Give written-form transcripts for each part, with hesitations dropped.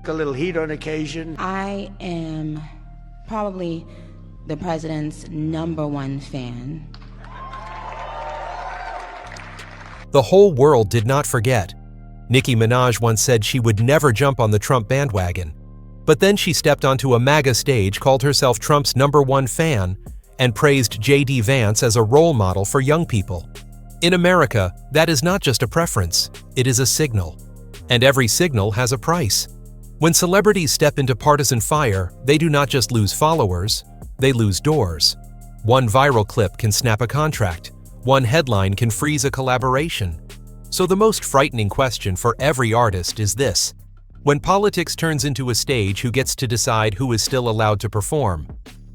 A little heat on occasion. I am probably the president's #1 fan. The whole world did not forget. Nicki Minaj once said she would never jump on the Trump bandwagon. But then she stepped onto a MAGA stage, called herself Trump's #1 fan, and praised J.D. Vance as a role model for young people. In America, that is not just a preference, it is a signal. And every signal has a price. When celebrities step into partisan fire, they do not just lose followers, they lose doors. One viral clip can snap a contract. One headline can freeze a collaboration. So the most frightening question for every artist is this: when politics turns into a stage, who gets to decide who is still allowed to perform?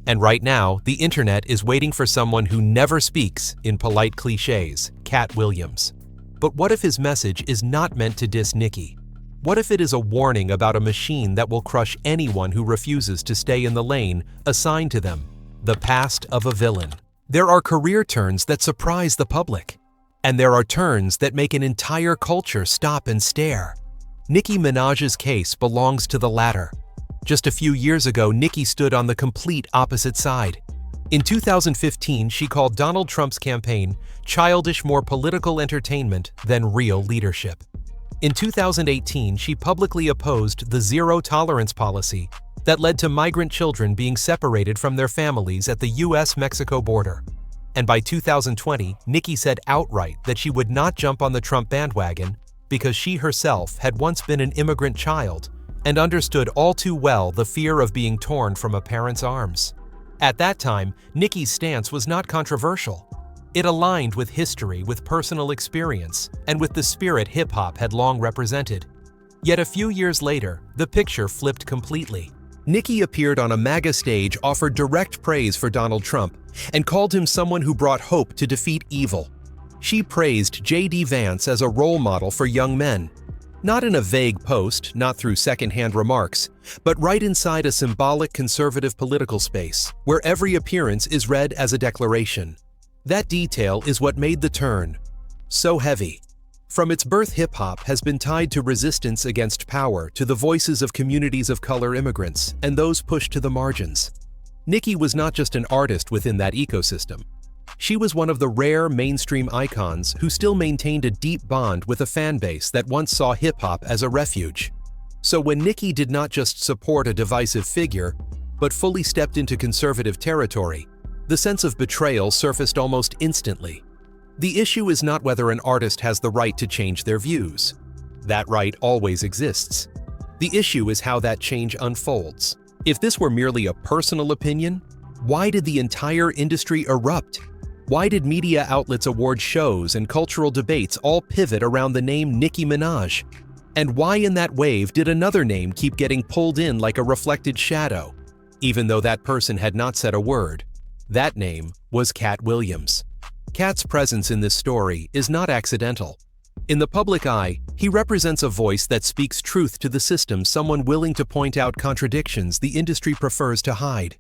And right now, the internet is waiting for someone who never speaks in polite cliches, Katt Williams. But what if his message is not meant to diss Nicki? What if it is a warning about a machine that will crush anyone who refuses to stay in the lane assigned to them? The past of a villain. There are career turns that surprise the public. And there are turns that make an entire culture stop and stare. Nicki Minaj's case belongs to the latter. Just a few years ago, Nicki stood on the complete opposite side. In 2015, she called Donald Trump's campaign childish, more political entertainment than real leadership. In 2018, she publicly opposed the zero-tolerance policy that led to migrant children being separated from their families at the US-Mexico border. And by 2020, Nicki said outright that she would not jump on the Trump bandwagon because she herself had once been an immigrant child and understood all too well the fear of being torn from a parent's arms. At that time, Nicki's stance was not controversial. It aligned with history, with personal experience, and with the spirit hip-hop had long represented. Yet a few years later, the picture flipped completely. Nicki appeared on a MAGA stage, offered direct praise for Donald Trump, and called him someone who brought hope to defeat evil. She praised J.D. Vance as a role model for young men. Not in a vague post, not through secondhand remarks, but right inside a symbolic conservative political space, where every appearance is read as a declaration. That detail is what made the turn so heavy. From its birth, hip-hop has been tied to resistance against power, to the voices of communities of color immigrants, and those pushed to the margins. Nicki was not just an artist within that ecosystem. She was one of the rare mainstream icons who still maintained a deep bond with a fan base that once saw hip-hop as a refuge. So when Nicki did not just support a divisive figure, but fully stepped into conservative territory, the sense of betrayal surfaced almost instantly. The issue is not whether an artist has the right to change their views. That right always exists. The issue is how that change unfolds. If this were merely a personal opinion, why did the entire industry erupt? Why did media outlets, award shows, and cultural debates all pivot around the name Nicki Minaj? And why in that wave did another name keep getting pulled in like a reflected shadow, even though that person had not said a word? That name was Katt Williams. Katt's presence in this story is not accidental. In the public eye, he represents a voice that speaks truth to the system, someone willing to point out contradictions the industry prefers to hide.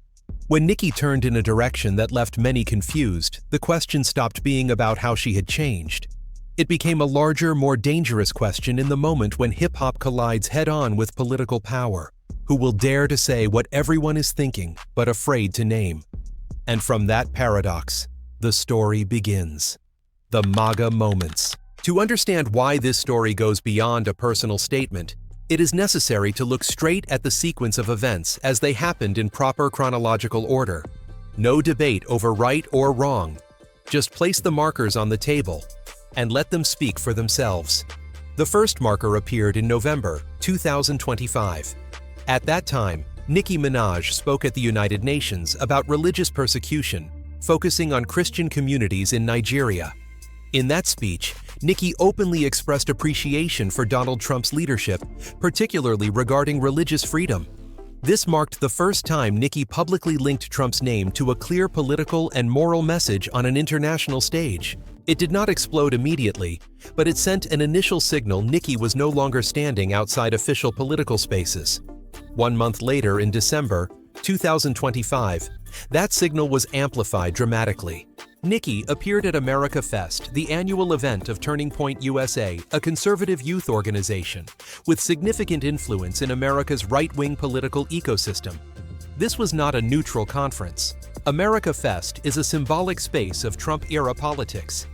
When Nicki turned in a direction that left many confused, the question stopped being about how she had changed. It became a larger, more dangerous question in the moment when hip-hop collides head-on with political power. Who will dare to say what everyone is thinking but afraid to name? And from that paradox, the story begins. The MAGA moments. To understand why this story goes beyond a personal statement, it is necessary to look straight at the sequence of events as they happened in proper chronological order. No debate over right or wrong. Just place the markers on the table and let them speak for themselves. The first marker appeared in November 2025. At that time, Nicki Minaj spoke at the United Nations about religious persecution, focusing on Christian communities in Nigeria. In that speech, Nicki openly expressed appreciation for Donald Trump's leadership, particularly regarding religious freedom. This marked the first time Nicki publicly linked Trump's name to a clear political and moral message on an international stage. It did not explode immediately, but it sent an initial signal Nicki was no longer standing outside official political spaces. 1 month later, in December 2025, that signal was amplified dramatically. Nicki appeared at America Fest, the annual event of Turning Point USA, a conservative youth organization with significant influence in America's right-wing political ecosystem. This was not a neutral conference. America Fest is a symbolic space of Trump-era politics.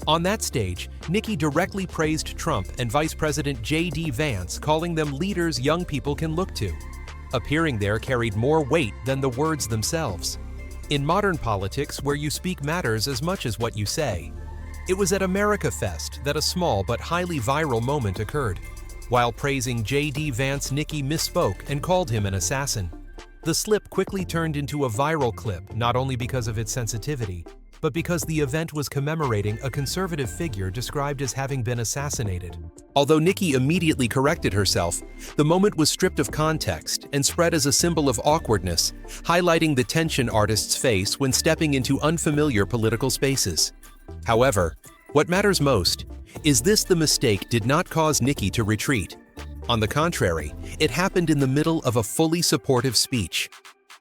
On that stage, Nicki directly praised Trump and Vice President J.D. Vance, calling them leaders young people can look to. Appearing there carried more weight than the words themselves. In modern politics, where you speak matters as much as what you say. It was at America Fest that a small but highly viral moment occurred. While praising J.D. Vance, Nicki misspoke and called him an assassin. The slip quickly turned into a viral clip, not only because of its sensitivity, but because the event was commemorating a conservative figure described as having been assassinated. Although Nicki immediately corrected herself, the moment was stripped of context and spread as a symbol of awkwardness, highlighting the tension artists face when stepping into unfamiliar political spaces. However, what matters most is the mistake did not cause Nicki to retreat. On the contrary, it happened in the middle of a fully supportive speech.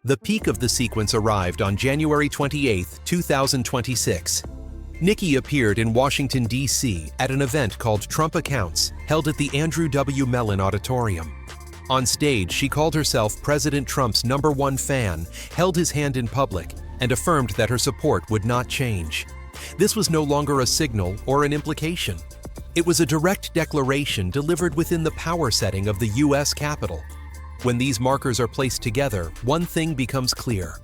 The peak of the sequence arrived on January 28, 2026. Nicki appeared in Washington, D.C. at an event called Trump Accounts, held at the Andrew W. Mellon Auditorium. On stage, she called herself President Trump's #1 fan, held his hand in public, and affirmed that her support would not change. This was no longer a signal or an implication. It was a direct declaration delivered within the power setting of the U.S. Capitol. When these markers are placed together, one thing becomes clear.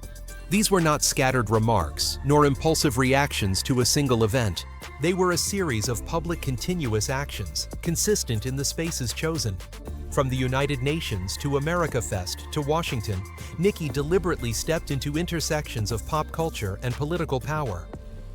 These were not scattered remarks, nor impulsive reactions to a single event. They were a series of public continuous actions, consistent in the spaces chosen. From the United Nations to America Fest to Washington, Nicki deliberately stepped into intersections of pop culture and political power.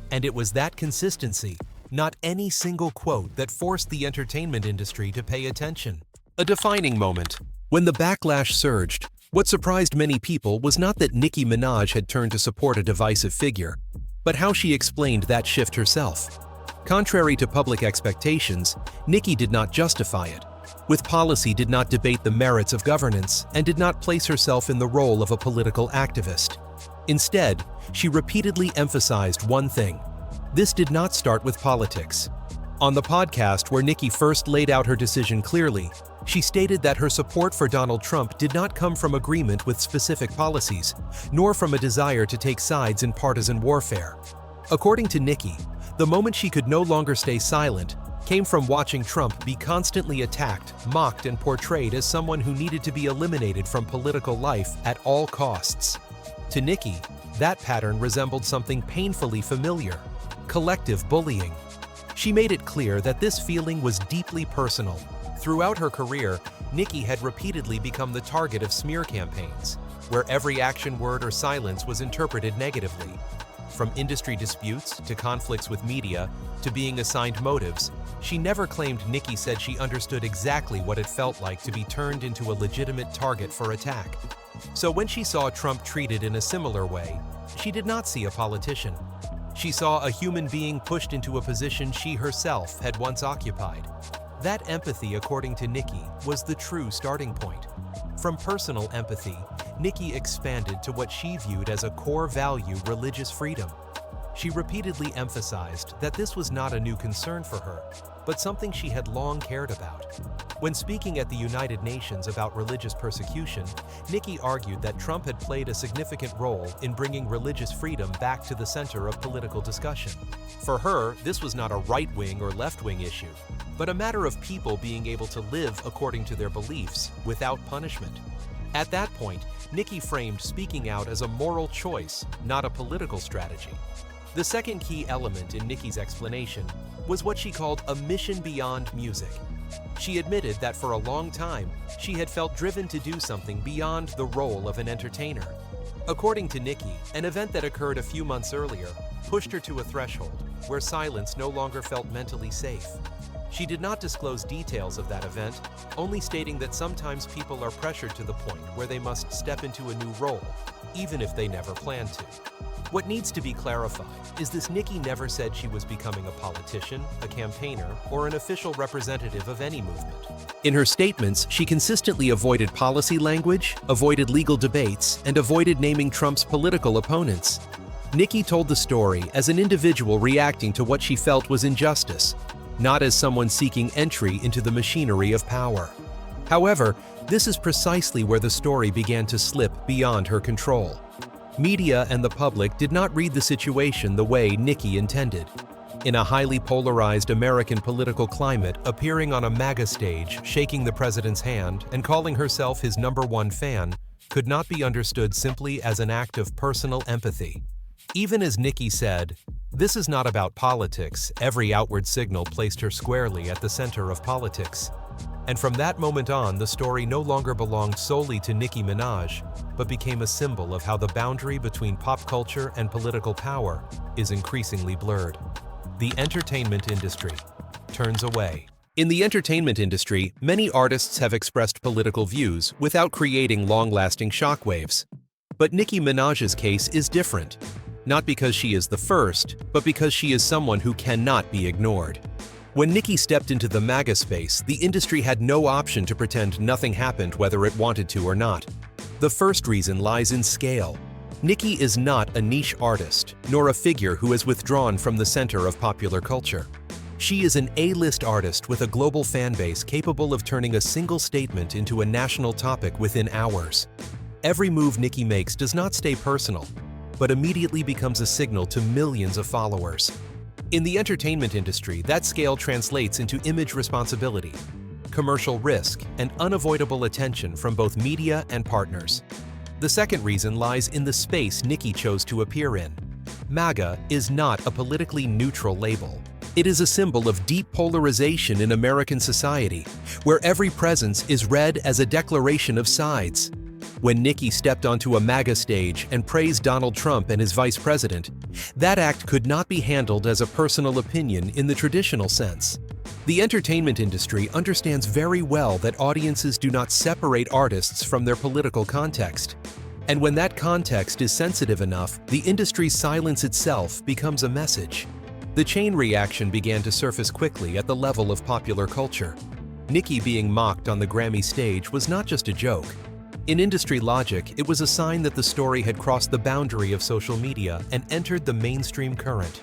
And it was that consistency, not any single quote, that forced the entertainment industry to pay attention. A defining moment. When the backlash surged, what surprised many people was not that Nicki Minaj had turned to support a divisive figure, but how she explained that shift herself. Contrary to public expectations, Nicki did not justify it. With policy, did not debate the merits of governance, and did not place herself in the role of a political activist. Instead, she repeatedly emphasized one thing. This did not start with politics. On the podcast where Nicki first laid out her decision clearly, she stated that her support for Donald Trump did not come from agreement with specific policies, nor from a desire to take sides in partisan warfare. According to Nicki, the moment she could no longer stay silent came from watching Trump be constantly attacked, mocked, and portrayed as someone who needed to be eliminated from political life at all costs. To Nicki, that pattern resembled something painfully familiar: collective bullying. She made it clear that this feeling was deeply personal. Throughout her career, Nicki had repeatedly become the target of smear campaigns, where every action, word, or silence was interpreted negatively. From industry disputes to conflicts with media to being assigned motives, she never claimed Nicki said she understood exactly what it felt like to be turned into a legitimate target for attack. So when she saw Trump treated in a similar way, she did not see a politician. She saw a human being pushed into a position she herself had once occupied. That empathy, according to Nicki, was the true starting point. From personal empathy, Nicki expanded to what she viewed as a core value: religious freedom. She repeatedly emphasized that this was not a new concern for her, but something she had long cared about. When speaking at the United Nations about religious persecution, Nicki argued that Trump had played a significant role in bringing religious freedom back to the center of political discussion. For her, this was not a right-wing or left-wing issue, but a matter of people being able to live according to their beliefs without punishment. At that point, Nicki framed speaking out as a moral choice, not a political strategy. The second key element in Nicki's explanation was what she called a mission beyond music. She admitted that for a long time, she had felt driven to do something beyond the role of an entertainer. According to Nicki, an event that occurred a few months earlier pushed her to a threshold where silence no longer felt mentally safe. She did not disclose details of that event, only stating that sometimes people are pressured to the point where they must step into a new role, even if they never planned to. What needs to be clarified is this: Nicki never said she was becoming a politician, a campaigner, or an official representative of any movement. In her statements, she consistently avoided policy language, avoided legal debates, and avoided naming Trump's political opponents. Nicki told the story as an individual reacting to what she felt was injustice, not as someone seeking entry into the machinery of power. However, this is precisely where the story began to slip beyond her control. Media and the public did not read the situation the way Nicki intended. In a highly polarized American political climate, appearing on a MAGA stage, shaking the president's hand, and calling herself his #1 fan could not be understood simply as an act of personal empathy. Even as Nicki said, "This is not about politics," every outward signal placed her squarely at the center of politics. And from that moment on, the story no longer belonged solely to Nicki Minaj, but became a symbol of how the boundary between pop culture and political power is increasingly blurred. The entertainment industry turns away. In the entertainment industry, many artists have expressed political views without creating long-lasting shockwaves. But Nicki Minaj's case is different, not because she is the first, but because she is someone who cannot be ignored. When Nicki stepped into the MAGA space, the industry had no option to pretend nothing happened whether it wanted to or not. The first reason lies in scale. Nicki is not a niche artist, nor a figure who has withdrawn from the center of popular culture. She is an A-list artist with a global fan base capable of turning a single statement into a national topic within hours. Every move Nicki makes does not stay personal, but immediately becomes a signal to millions of followers. In the entertainment industry, that scale translates into image responsibility, commercial risk, and unavoidable attention from both media and partners. The second reason lies in the space Nicki chose to appear in. MAGA is not a politically neutral label. It is a symbol of deep polarization in American society, where every presence is read as a declaration of sides. When Nicki stepped onto a MAGA stage and praised Donald Trump and his vice president, that act could not be handled as a personal opinion in the traditional sense. The entertainment industry understands very well that audiences do not separate artists from their political context. And when that context is sensitive enough, the industry's silence itself becomes a message. The chain reaction began to surface quickly at the level of popular culture. Nicki being mocked on the Grammy stage was not just a joke. In industry logic, it was a sign that the story had crossed the boundary of social media and entered the mainstream current.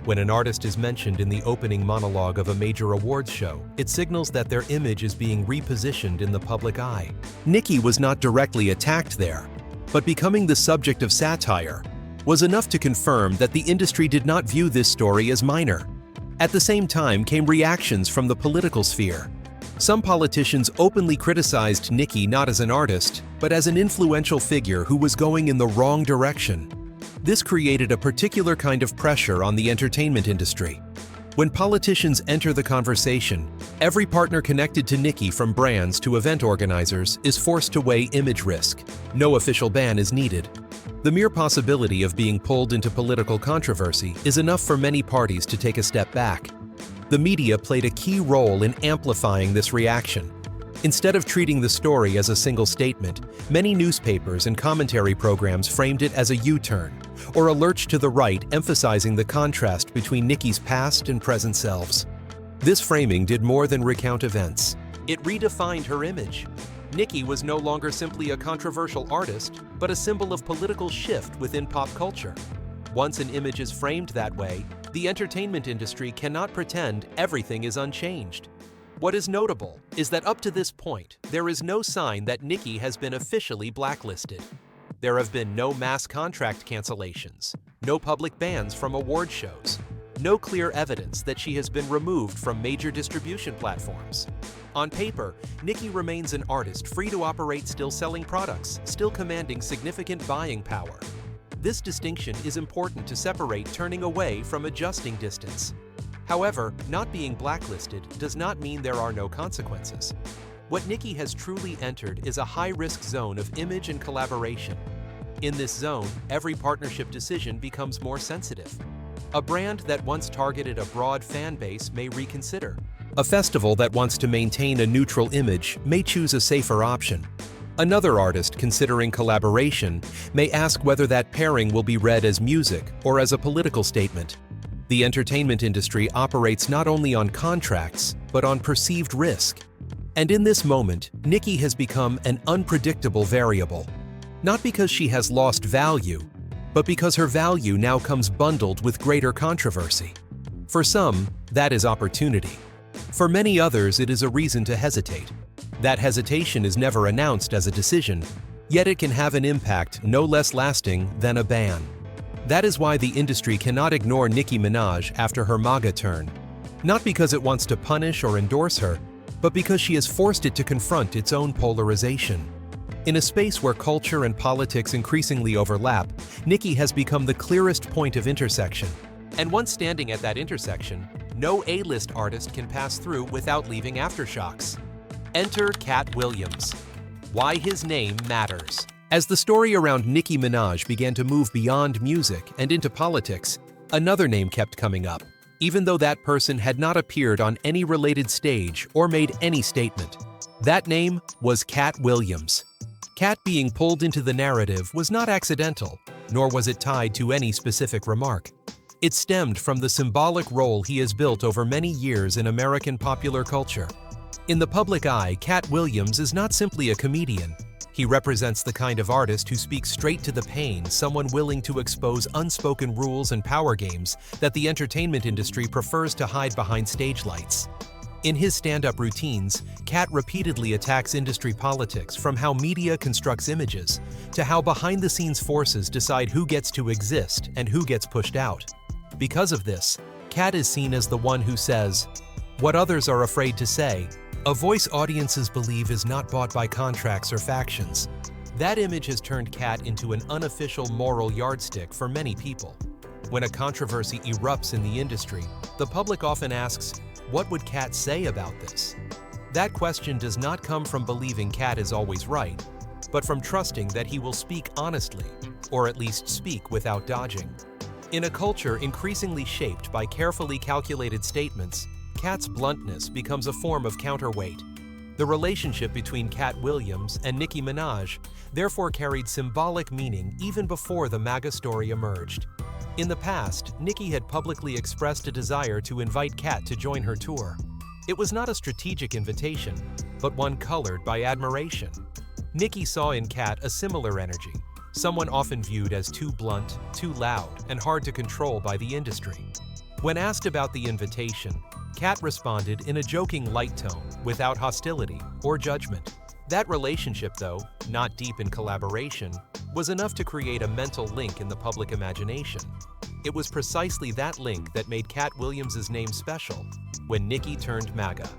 When an artist is mentioned in the opening monologue of a major awards show, it signals that their image is being repositioned in the public eye. Nicki was not directly attacked there, but becoming the subject of satire was enough to confirm that the industry did not view this story as minor. At the same time came reactions from the political sphere. Some politicians openly criticized Nicki not as an artist, but as an influential figure who was going in the wrong direction. This created a particular kind of pressure on the entertainment industry. When politicians enter the conversation, every partner connected to Nicki, from brands to event organizers, is forced to weigh image risk. No official ban is needed. The mere possibility of being pulled into political controversy is enough for many parties to take a step back. The media played a key role in amplifying this reaction. Instead of treating the story as a single statement, many newspapers and commentary programs framed it as a U-turn, or a lurch to the right, emphasizing the contrast between Nicki's past and present selves. This framing did more than recount events. It redefined her image. Nicki was no longer simply a controversial artist, but a symbol of political shift within pop culture. Once an image is framed that way, the entertainment industry cannot pretend everything is unchanged. What is notable is that up to this point, there is no sign that Nicki has been officially blacklisted. There have been no mass contract cancellations, no public bans from award shows, no clear evidence that she has been removed from major distribution platforms. On paper, Nicki remains an artist free to operate, still selling products, still commanding significant buying power. This distinction is important to separate turning away from adjusting distance. However, not being blacklisted does not mean there are no consequences. What Nicki has truly entered is a high-risk zone of image and collaboration. In this zone, every partnership decision becomes more sensitive. A brand that once targeted a broad fan base may reconsider. A festival that wants to maintain a neutral image may choose a safer option. Another artist considering collaboration may ask whether that pairing will be read as music or as a political statement. The entertainment industry operates not only on contracts, but on perceived risk. And in this moment, Nicki has become an unpredictable variable. Not because she has lost value, but because her value now comes bundled with greater controversy. For some, that is opportunity. For many others, it is a reason to hesitate. That hesitation is never announced as a decision, yet it can have an impact no less lasting than a ban. That is why the industry cannot ignore Nicki Minaj after her MAGA turn. Not because it wants to punish or endorse her, but because she has forced it to confront its own polarization. In a space where culture and politics increasingly overlap, Nicki has become the clearest point of intersection. And once standing at that intersection, no A-list artist can pass through without leaving aftershocks. Enter Katt Williams. Why his name matters. As the story around Nicki Minaj began to move beyond music and into politics, another name kept coming up, even though that person had not appeared on any related stage or made any statement. That name was Katt Williams. Katt being pulled into the narrative was not accidental, nor was it tied to any specific remark. It stemmed from the symbolic role he has built over many years in American popular culture. In the public eye, Katt Williams is not simply a comedian. He represents the kind of artist who speaks straight to the pain, someone willing to expose unspoken rules and power games that the entertainment industry prefers to hide behind stage lights. In his stand-up routines, Katt repeatedly attacks industry politics, from how media constructs images to how behind-the-scenes forces decide who gets to exist and who gets pushed out. Because of this, Katt is seen as the one who says what others are afraid to say, a voice audiences believe is not bought by contracts or factions. That image has turned Katt into an unofficial moral yardstick for many people. When a controversy erupts in the industry, the public often asks, what would Katt say about this? That question does not come from believing Katt is always right, but from trusting that he will speak honestly, or at least speak without dodging. In a culture increasingly shaped by carefully calculated statements, Katt's bluntness becomes a form of counterweight. The relationship between Katt Williams and Nicki Minaj therefore carried symbolic meaning even before the MAGA story emerged. In the past, Nicki had publicly expressed a desire to invite Katt to join her tour. It was not a strategic invitation, but one colored by admiration. Nicki saw in Katt a similar energy, someone often viewed as too blunt, too loud, and hard to control by the industry. When asked about the invitation, Katt responded in a joking light tone, without hostility or judgment. That relationship, though, not deep in collaboration, was enough to create a mental link in the public imagination. It was precisely that link that made Katt Williams' name special when Nicki turned MAGA.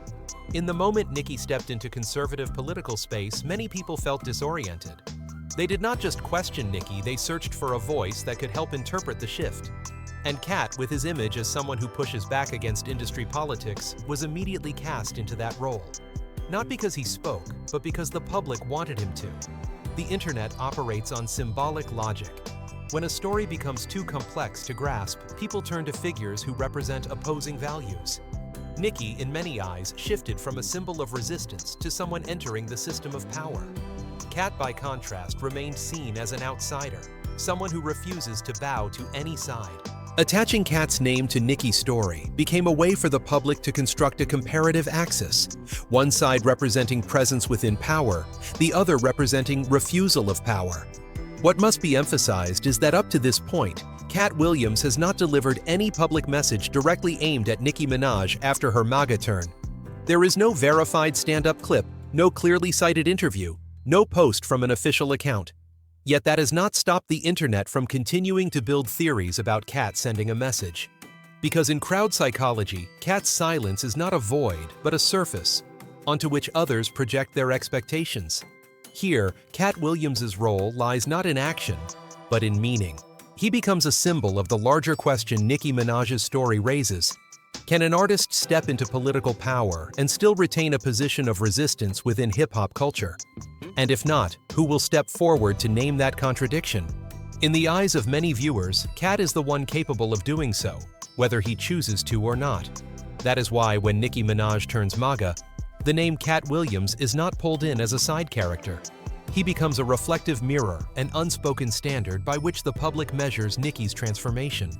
In the moment Nicki stepped into conservative political space, many people felt disoriented. They did not just question Nicki, they searched for a voice that could help interpret the shift. And Katt, with his image as someone who pushes back against industry politics, was immediately cast into that role. Not because he spoke, but because the public wanted him to. The internet operates on symbolic logic. When a story becomes too complex to grasp, people turn to figures who represent opposing values. Nicki, in many eyes, shifted from a symbol of resistance to someone entering the system of power. Katt, by contrast, remained seen as an outsider, someone who refuses to bow to any side. Attaching Katt's name to Nicki's story became a way for the public to construct a comparative axis, one side representing presence within power, the other representing refusal of power. What must be emphasized is that up to this point, Katt Williams has not delivered any public message directly aimed at Nicki Minaj after her MAGA turn. There is no verified stand-up clip, no clearly cited interview, no post from an official account. Yet that has not stopped the internet from continuing to build theories about Katt sending a message. Because in crowd psychology, Katt's silence is not a void, but a surface, onto which others project their expectations. Here, Katt Williams' role lies not in action, but in meaning. He becomes a symbol of the larger question Nicki Minaj's story raises. Can an artist step into political power and still retain a position of resistance within hip-hop culture? And if not, who will step forward to name that contradiction? In the eyes of many viewers, Katt is the one capable of doing so, whether he chooses to or not. That is why when Nicki Minaj turns MAGA, the name Katt Williams is not pulled in as a side character. He becomes a reflective mirror, an unspoken standard by which the public measures Nicki's transformation.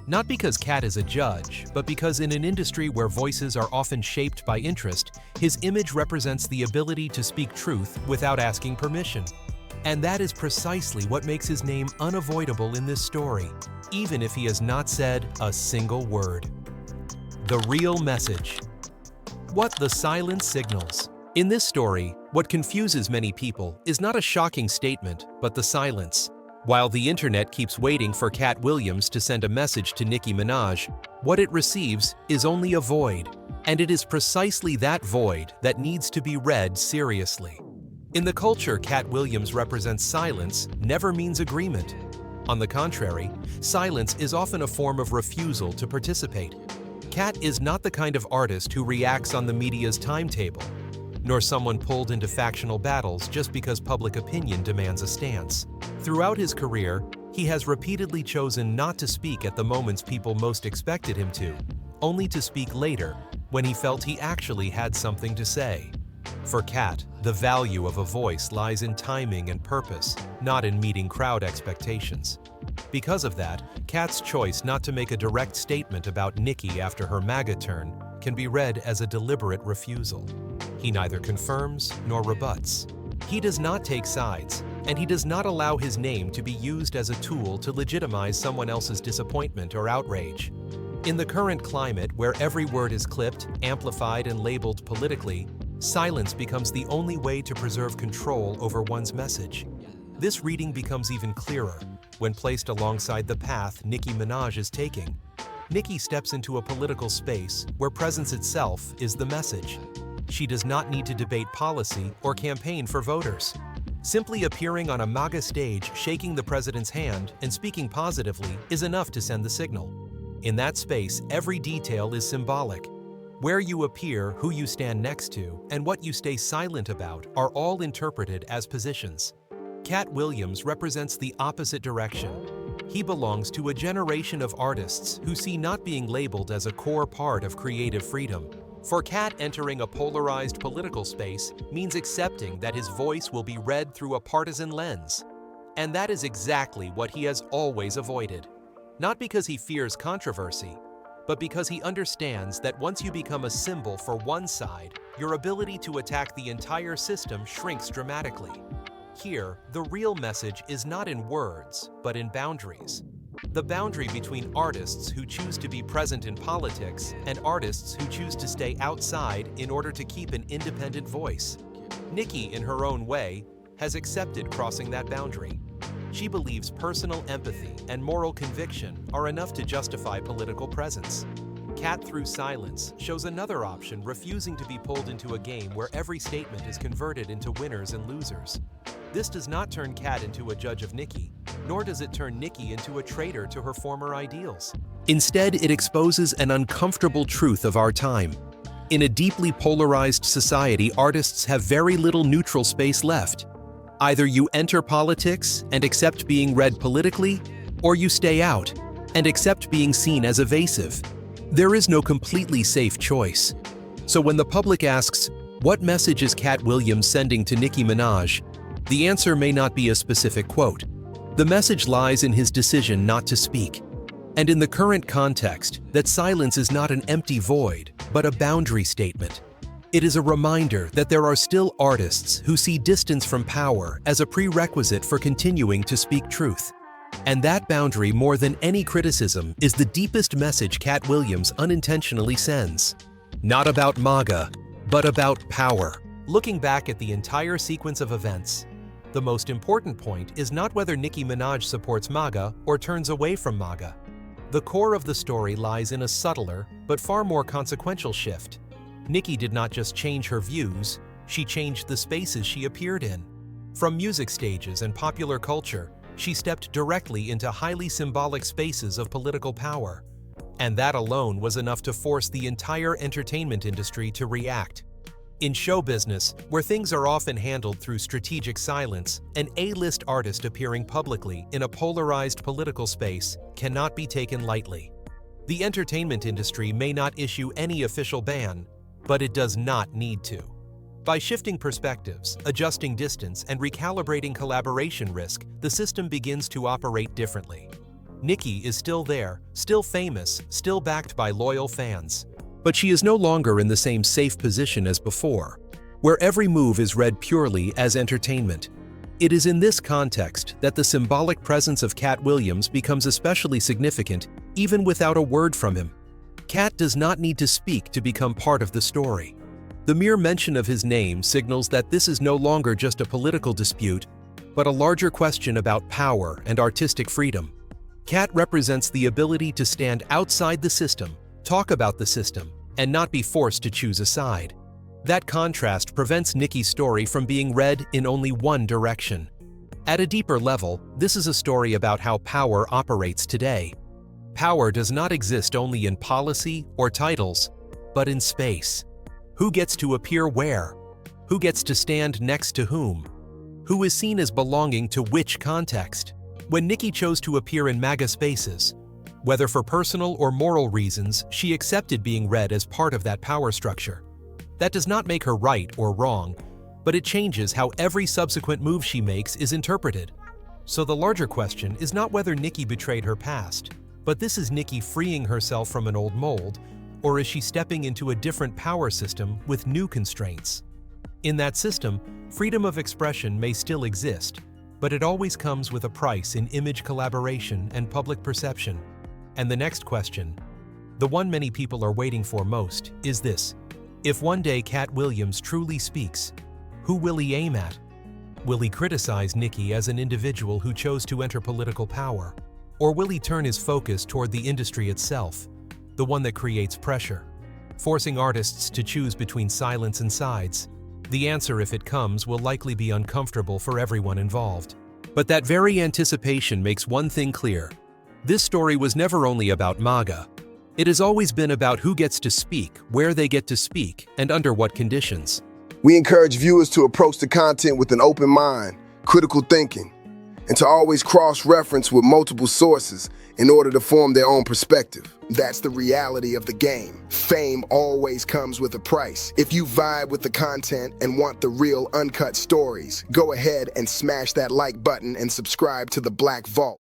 Not because Katt is a judge, but because in an industry where voices are often shaped by interest, his image represents the ability to speak truth without asking permission. And that is precisely what makes his name unavoidable in this story, even if he has not said a single word. The real message. What the silence signals. In this story, what confuses many people is not a shocking statement, but the silence. While the internet keeps waiting for Katt Williams to send a message to Nicki Minaj, what it receives is only a void. And it is precisely that void that needs to be read seriously. In the culture Katt Williams represents, silence never means agreement. On the contrary, silence is often a form of refusal to participate. Katt is not the kind of artist who reacts on the media's timetable, nor someone pulled into factional battles just because public opinion demands a stance. Throughout his career, he has repeatedly chosen not to speak at the moments people most expected him to, only to speak later when he felt he actually had something to say. For Katt, the value of a voice lies in timing and purpose, not in meeting crowd expectations. Because of that, Katt's choice not to make a direct statement about Nicki after her MAGA turn can be read as a deliberate refusal. He neither confirms nor rebuts. He does not take sides, and he does not allow his name to be used as a tool to legitimize someone else's disappointment or outrage. In the current climate where every word is clipped, amplified, and labeled politically, silence becomes the only way to preserve control over one's message. This reading becomes even clearer when placed alongside the path Nicki Minaj is taking. Nicki steps into a political space where presence itself is the message. She does not need to debate policy or campaign for voters. Simply appearing on a MAGA stage, shaking the president's hand, and speaking positively is enough to send the signal. In that space, every detail is symbolic. Where you appear, who you stand next to, and what you stay silent about are all interpreted as positions. Katt Williams represents the opposite direction. He belongs to a generation of artists who see not being labeled as a core part of creative freedom. For Katt, entering a polarized political space means accepting that his voice will be read through a partisan lens. And that is exactly what he has always avoided. Not because he fears controversy, but because he understands that once you become a symbol for one side, your ability to attack the entire system shrinks dramatically. Here, the real message is not in words, but in boundaries. The boundary between artists who choose to be present in politics and artists who choose to stay outside in order to keep an independent voice. Nicki, in her own way, has accepted crossing that boundary. She believes personal empathy and moral conviction are enough to justify political presence. Katt, through silence, shows another option, refusing to be pulled into a game where every statement is converted into winners and losers. This does not turn Katt into a judge of Nicki, nor does it turn Nicki into a traitor to her former ideals. Instead, it exposes an uncomfortable truth of our time. In a deeply polarized society, artists have very little neutral space left. Either you enter politics and accept being read politically, or you stay out and accept being seen as evasive. There is no completely safe choice. So when the public asks, what message is Katt Williams sending to Nicki Minaj? The answer may not be a specific quote. The message lies in his decision not to speak, and in the current context, that silence is not an empty void, but a boundary statement. It is a reminder that there are still artists who see distance from power as a prerequisite for continuing to speak truth. And that boundary, more than any criticism, is the deepest message Katt Williams unintentionally sends. Not about MAGA, but about power. Looking back at the entire sequence of events, the most important point is not whether Nicki Minaj supports MAGA or turns away from MAGA. The core of the story lies in a subtler, but far more consequential shift. Nicki did not just change her views, she changed the spaces she appeared in. From music stages and popular culture, she stepped directly into highly symbolic spaces of political power. And that alone was enough to force the entire entertainment industry to react. In show business, where things are often handled through strategic silence, an A-list artist appearing publicly in a polarized political space cannot be taken lightly. The entertainment industry may not issue any official ban, but it does not need to. By shifting perspectives, adjusting distance, and recalibrating collaboration risk, the system begins to operate differently. Nicki is still there, still famous, still backed by loyal fans. But she is no longer in the same safe position as before, where every move is read purely as entertainment. It is in this context that the symbolic presence of Katt Williams becomes especially significant, even without a word from him. Katt does not need to speak to become part of the story. The mere mention of his name signals that this is no longer just a political dispute, but a larger question about power and artistic freedom. Katt represents the ability to stand outside the system, talk about the system, and not be forced to choose a side. That contrast prevents Nicki's story from being read in only one direction. At a deeper level, this is a story about how power operates today. Power does not exist only in policy or titles, but in space. Who gets to appear where? Who gets to stand next to whom? Who is seen as belonging to which context? When Nicki chose to appear in MAGA spaces, whether for personal or moral reasons, she accepted being read as part of that power structure. That does not make her right or wrong, but it changes how every subsequent move she makes is interpreted. So the larger question is not whether Nicki betrayed her past, but this is Nicki freeing herself from an old mold, or is she stepping into a different power system with new constraints? In that system, freedom of expression may still exist, but it always comes with a price in image collaboration and public perception. And the next question, the one many people are waiting for most, is this. If one day Katt Williams truly speaks, who will he aim at? Will he criticize Nicki as an individual who chose to enter political power? Or will he turn his focus toward the industry itself, the one that creates pressure, forcing artists to choose between silence and sides? The answer, if it comes, will likely be uncomfortable for everyone involved. But that very anticipation makes one thing clear. This story was never only about MAGA. It has always been about who gets to speak, where they get to speak, and under what conditions. We encourage viewers to approach the content with an open mind, critical thinking, and to always cross-reference with multiple sources in order to form their own perspective. That's the reality of the game. Fame always comes with a price. If you vibe with the content and want the real uncut stories, go ahead and smash that like button and subscribe to the Black Vault.